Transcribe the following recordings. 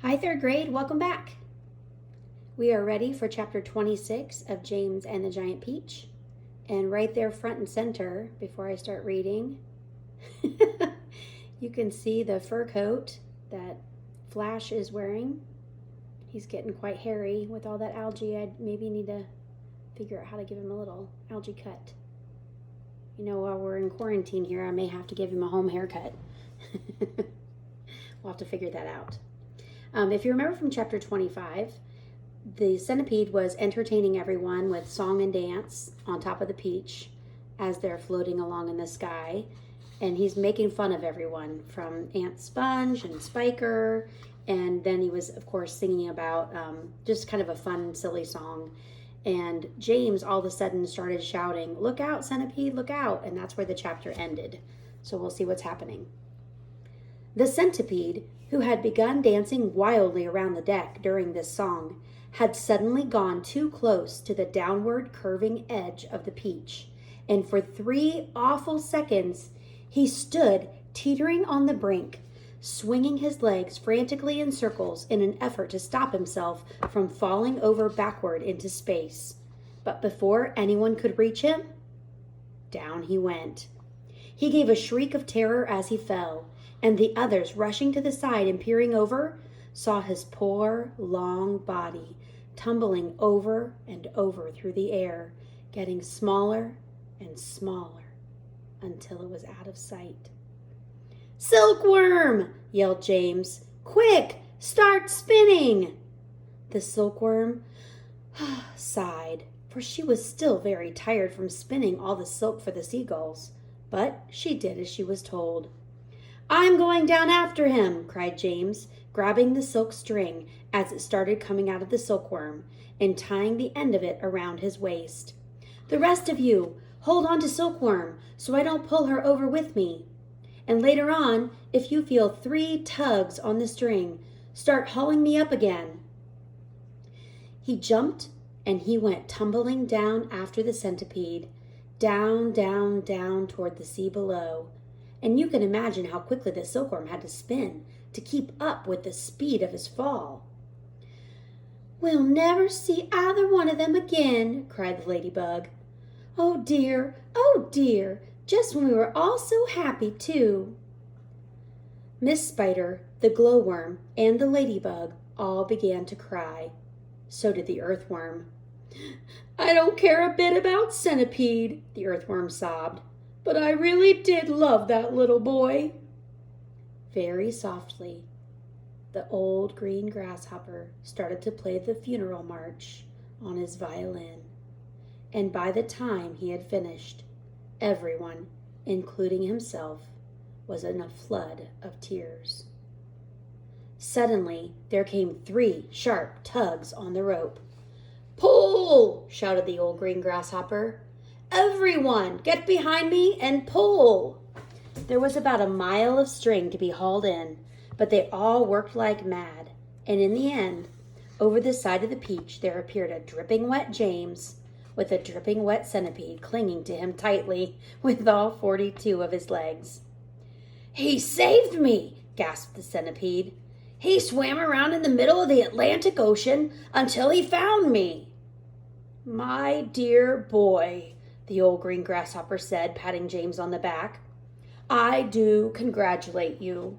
Hi, third grade. Welcome back. We are ready for chapter 26 of James and the Giant Peach. And right there, front and center, before I start reading, you can see the fur coat that Flash is wearing. He's getting quite hairy with all that algae. I maybe need to figure out how to give him a little algae cut. While we're in quarantine here, I may have to give him a home haircut. We'll have to figure that out. If you remember from chapter 25, the centipede was entertaining everyone with song and dance on top of the peach as they're floating along in the sky. And he's making fun of everyone from Aunt Sponge and Spiker. And then he was, of course, singing about just kind of a fun, silly song. And James all of a sudden started shouting, "Look out, centipede, look out." And that's where the chapter ended. So we'll see what's happening. The centipede, who had begun dancing wildly around the deck during this song, had suddenly gone too close to the downward curving edge of the peach, and for 3 awful seconds he stood teetering on the brink, swinging his legs frantically in circles in an effort to stop himself from falling over backward into space. But before anyone could reach him, down he went. He gave a shriek of terror as he fell, and the others, rushing to the side and peering over, saw his poor, long body tumbling over and over through the air, getting smaller and smaller until it was out of sight. "Silkworm!" yelled James. "Quick, start spinning!" The silkworm sighed, for she was still very tired from spinning all the silk for the seagulls, but she did as she was told. "I'm going down after him," cried James, grabbing the silk string as it started coming out of the silkworm and tying the end of it around his waist. "The rest of you, hold on to Silkworm so I don't pull her over with me. And later on, if you feel 3 tugs on the string, start hauling me up again." He jumped and he went tumbling down after the centipede, down, down, down toward the sea below. And you can imagine how quickly the silkworm had to spin to keep up with the speed of his fall. "We'll never see either one of them again," cried the ladybug. Oh dear, just when we were all so happy, too." Miss Spider, the glowworm, and the ladybug all began to cry. So did the earthworm. "I don't care a bit about Centipede," the earthworm sobbed, "but I really did love that little boy." Very softly, the old green grasshopper started to play the funeral march on his violin, and by the time he had finished, everyone, including himself, was in a flood of tears. Suddenly, there came 3 sharp tugs on the rope. "Pull!" shouted the old green grasshopper. "Everyone, get behind me and pull!" There was about a mile of string to be hauled in, but they all worked like mad, and in the end, over the side of the peach there appeared a dripping wet James with a dripping wet centipede clinging to him tightly with all 42 of his legs. "He saved me!" gasped the centipede. "He swam around in the middle of the Atlantic Ocean until he found me." "My dear boy," the old green grasshopper said, patting James on the back, "I do congratulate you."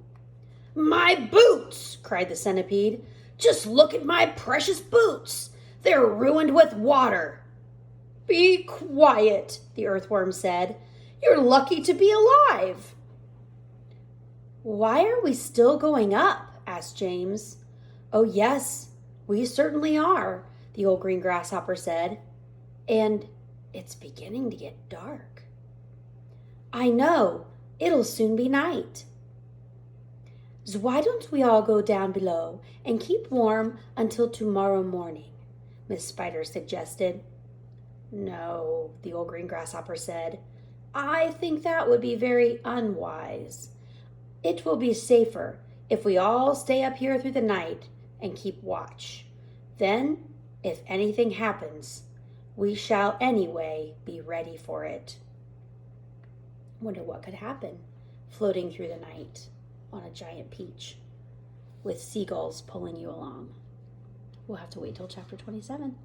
"My boots!" cried the centipede. "Just look at my precious boots. They're ruined with water." "Be quiet," the earthworm said. "You're lucky to be alive." "Why are we still going up?" asked James. "Oh, yes, we certainly are," the old green grasshopper said. "And it's beginning to get dark." "I know. It'll soon be night." "So why don't we all go down below and keep warm until tomorrow morning?" Miss Spider suggested. "No," the old green grasshopper said. "I think that would be very unwise. It will be safer if we all stay up here through the night and keep watch. Then, if anything happens, we shall anyway be ready for it." Wonder what could happen floating through the night on a giant peach. with seagulls pulling you along. We'll have to wait till chapter 27.